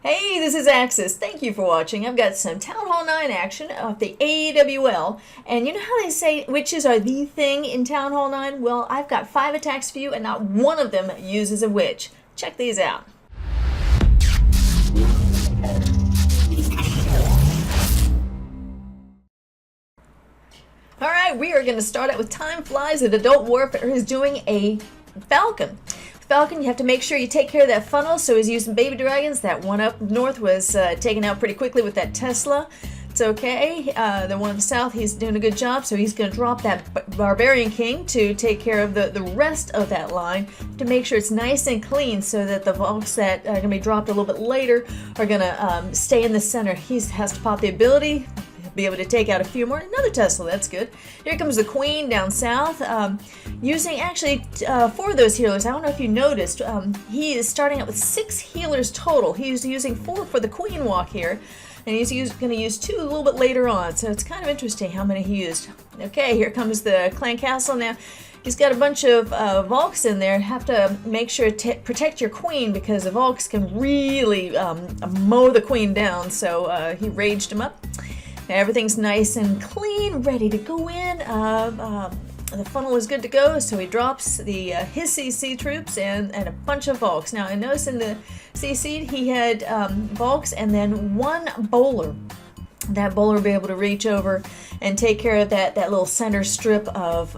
Hey, this is Axis. Thank you for watching. I've got some Town Hall 9 action of the AWL. And you know how they say witches are the thing in Town Hall 9? Well, I've got 5 attacks for you, and not one of them uses a witch. Check these out. Alright, we are going to start out with Time Flies at Adult Warfare is doing a Falcon. Falcon, you have to make sure you take care of that funnel, so he's using baby dragons. That one up north was taken out pretty quickly with that Tesla. It's okay. The one in the south, he's doing a good job, so he's going to drop that Barbarian King to take care of the rest of that line to make sure it's nice and clean so that the Volks that are going to be dropped a little bit later are going to stay in the center. He has to pop the ability, be able to take out a few more. Another Tesla, that's good. Here comes the Queen down south, using actually 4 of those healers. I don't know if you noticed, he is starting out with 6 healers total. He's using 4 for the Queen walk here, and he's going to use 2 a little bit later on, so it's kind of interesting how many he used. Okay, here comes the Clan Castle now. He's got a bunch of Volks in there. Have to make sure to protect your Queen because the Volks can really mow the Queen down, so he raged him up. Everything's nice and clean, ready to go in. The funnel is good to go, so he drops his CC troops and a bunch of Volks. Now, I noticed in the CC he had Volks and then 1 bowler. That bowler will be able to reach over and take care of that little center strip of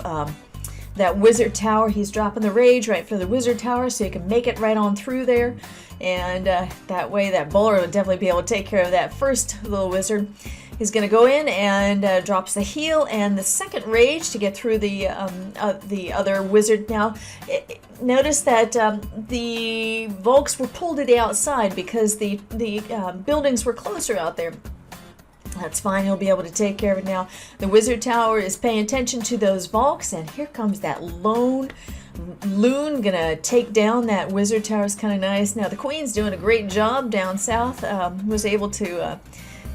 that wizard tower. He's dropping the rage right for the wizard tower so you can make it right on through there. And that way that bowler would definitely be able to take care of that first little wizard. He's going to go in and drops the heal and the second rage to get through the other wizard. Now, notice that the Volks were pulled to the outside because the buildings were closer out there. That's fine. He'll be able to take care of it now. The wizard tower is paying attention to those Volks, and here comes that lone loon gonna take down that wizard tower. Is kind of nice. Now the Queen's doing a great job down south. Was able to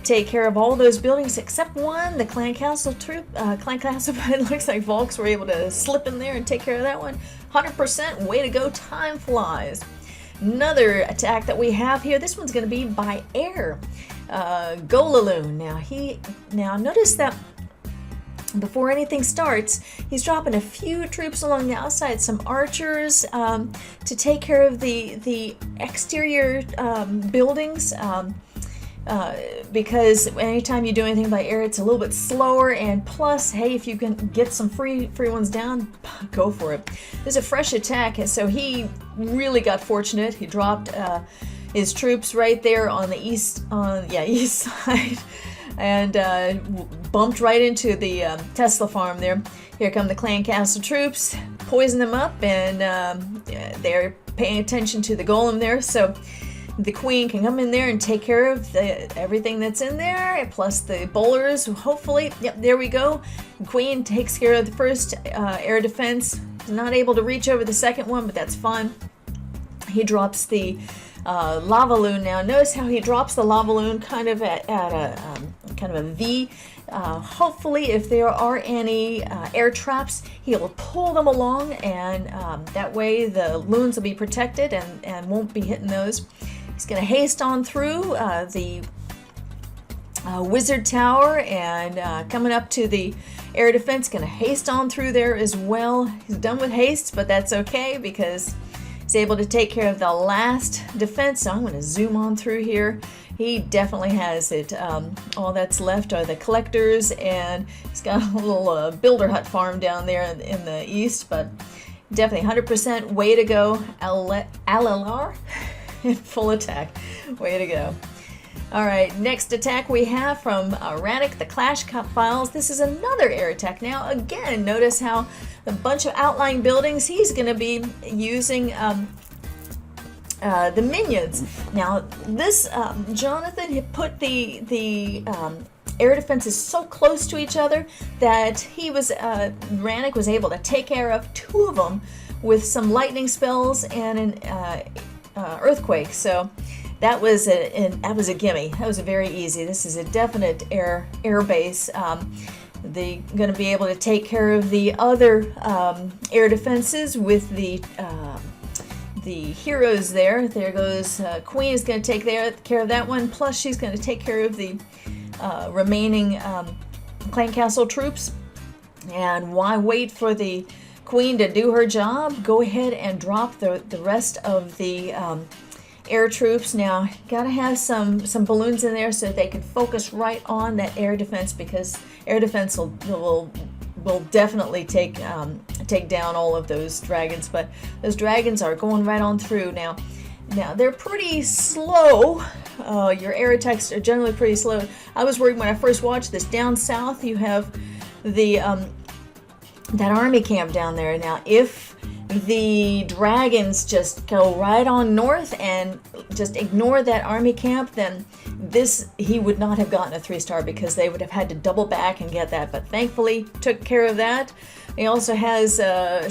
take care of all those buildings except one, the Clan Castle troop. Clan Castle, but it looks like Volks were able to slip in there and take care of that one. 100%, way to go, Time Flies. Another attack that we have here, this one's going to be by air. Golaloon. Now notice that before anything starts, he's dropping a few troops along the outside, some archers to take care of the exterior buildings. Because anytime you do anything by air, it's a little bit slower, and plus, hey, if you can get some free ones down, go for it. There's a fresh attack, so he really got fortunate. He dropped his troops right there on the east side, and bumped right into the Tesla farm there. Here come the Clan Castle troops, poison them up, and they're paying attention to the golem there, so the Queen can come in there and take care of everything that's in there, plus the bowlers, hopefully. Yep, there we go. The Queen takes care of the first air defense. Not able to reach over the second one, but that's fine. He drops the lava loon now. Notice how he drops the lava loon kind of at a kind of a V. Hopefully, if there are any air traps, he'll pull them along, and that way the loons will be protected and won't be hitting those. He's going to haste on through the wizard tower and coming up to the air defense. Going to haste on through there as well. He's done with haste, but that's okay because he's able to take care of the last defense. So I'm going to zoom on through here. He definitely has it. All that's left are the collectors, and he's got a little builder hut farm down there in the east, but definitely 100% way to go. LLR in full attack. Way to go. All right, next attack we have from Rannick, the Clash Cup Files. This is another air attack. Now, again, notice how a bunch of outlying buildings, he's going to be using the minions. Now, this Jonathan had put the air defenses so close to each other that Rannick was able to take care of 2 of them with some lightning spells and an earthquake. So that was a gimme. That was a very easy. This is a definite air base. They're going to be able to take care of the other air defenses with the heroes there. There goes Queen is going to take care of that one. Plus, she's going to take care of the remaining Clan Castle troops. And why wait for the Queen to do her job? Go ahead and drop the rest of the air troops. Now, gotta have some balloons in there so they can focus right on that air defense, because air defense will definitely take down all of those dragons. But those dragons are going right on through now. Now they're pretty slow. Your air attacks are generally pretty slow. I was worried when I first watched this. Down south, you have the that army camp down there. Now, if the dragons just go right on north and just ignore that army camp, then he would not have gotten a 3-star, because they would have had to double back and get that. But thankfully took care of that. He also has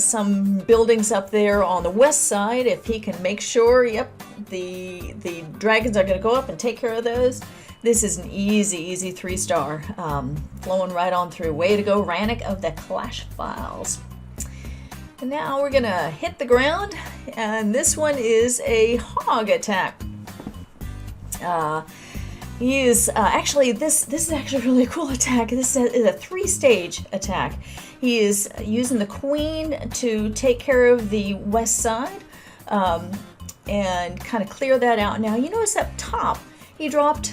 some buildings up there on the west side. If he can make sure, yep, the dragons are going to go up and take care of those, this is an easy 3-star, flowing right on through. Way to go, Rannick of the Clash Files. And now we're going to hit the ground, and this one is a hog attack. He is actually, this is actually a really cool attack. This is a 3-stage attack. He is using the Queen to take care of the west side and kind of clear that out. Now, you notice up top, he dropped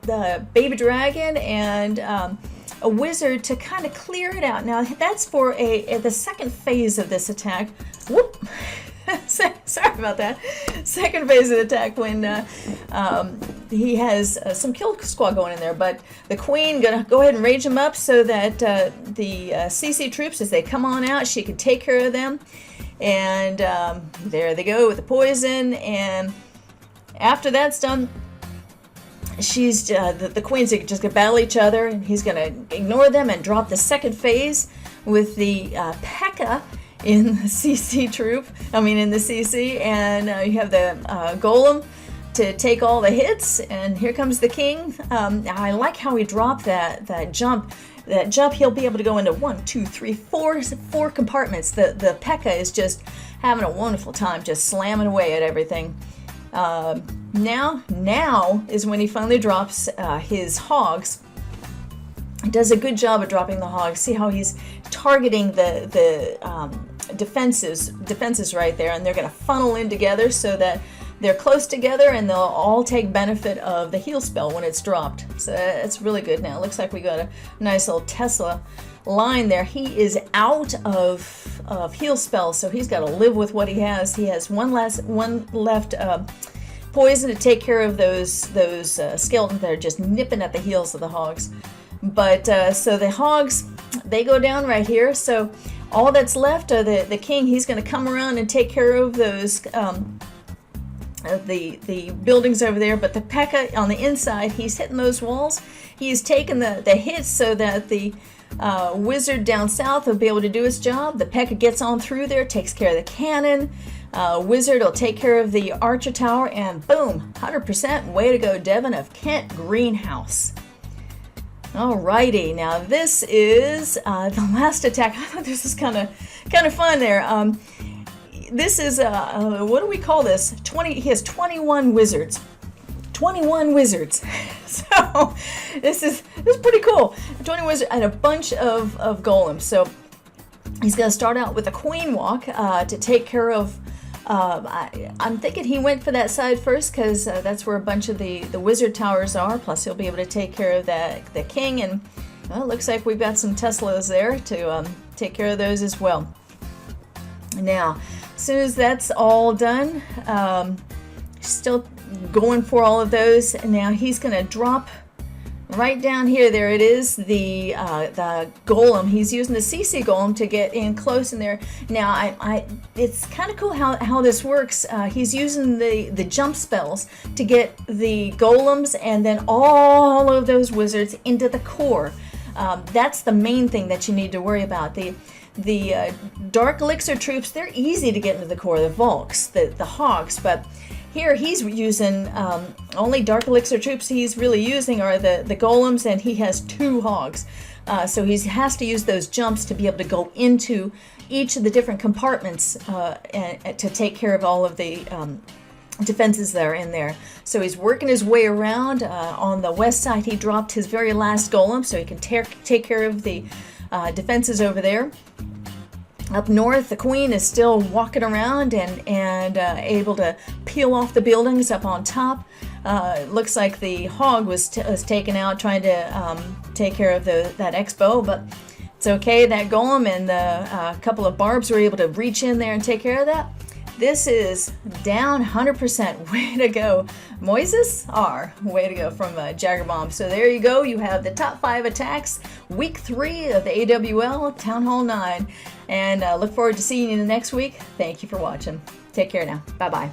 the baby dragon and a wizard to kind of clear it out. Now, that's for the second phase of this attack. Whoop! Sorry about that. Second phase of the attack, when he has some kill squad going in there, but the Queen gonna go ahead and rage them up so that the CC troops, as they come on out, she can take care of them. And there they go with the poison. And after that's done, she's the Queen's just gonna battle each other, and he's gonna ignore them and drop the second phase with the P.E.K.K.A. in the CC troop. In the CC, and you have the Golem to take all the hits. And here comes the King. I like how he dropped that jump. That jump, he'll be able to go into 1, 2, 3, 4 compartments. The P.E.K.K.A. is just having a wonderful time, just slamming away at everything. Now is when he finally drops his hogs. He does a good job of dropping the hogs. See how he's targeting the defenses right there, and they're going to funnel in together so that they're close together, and they'll all take benefit of the heal spell when it's dropped. So it's really good. Now it looks like we got a nice little Tesla line there. He is out of heal spells, so he's got to live with what he has. He has one left poison to take care of those skeletons that are just nipping at the heels of the hogs. But so the hogs, they go down right here. So all that's left are the King. He's going to come around and take care of those the buildings over there. But the P.E.K.K.A. on the inside, he's hitting those walls. He's taking the hits so that the wizard down south will be able to do his job. The P.E.K.K.A. gets on through there, takes care of the cannon. Wizard will take care of the archer tower, and boom, 100%. Way to go, Devon of Kent Greenhouse. Alrighty, now this is the last attack. I thought this was kind of fun there. This is what do we call this? He has 21 wizards. 21 wizards. So this is pretty cool. 20 wizards and a bunch of golems. So he's going to start out with a Queen Walk to take care of. I'm thinking he went for that side first, because that's where a bunch of the wizard towers are. Plus, he'll be able to take care of the King, and well, it looks like we've got some Teslas there to take care of those as well. Now, as soon as that's all done, still going for all of those. And now he's going to drop right down here. There it is, the golem. He's using the CC golem to get in close in there. Now, it's kind of cool how this works. He's using the jump spells to get the golems and then all of those wizards into the core. That's the main thing that you need to worry about. The Dark Elixir troops, they're easy to get into the core, the Volks, the Hogs, but Here he's using only Dark Elixir troops he's really using are the golems, and he has 2 hogs. So he has to use those jumps to be able to go into each of the different compartments and to take care of all of the defenses that are in there. So he's working his way around. On the west side, he dropped his very last golem so he can take care of the defenses over there. Up north, the queen is still walking around and able to peel off the buildings up on top. Looks like the hog was taken out trying to take care of that expo, but it's okay. That golem and the couple of barbs were able to reach in there and take care of that. This is down 100%. Way to go, Moises R. Way to go from Jagger Bomb. So there you go. You have the top 5 attacks, week 3 of the AWL Town Hall 9. And look forward to seeing you next week. Thank you for watching. Take care now. Bye-bye.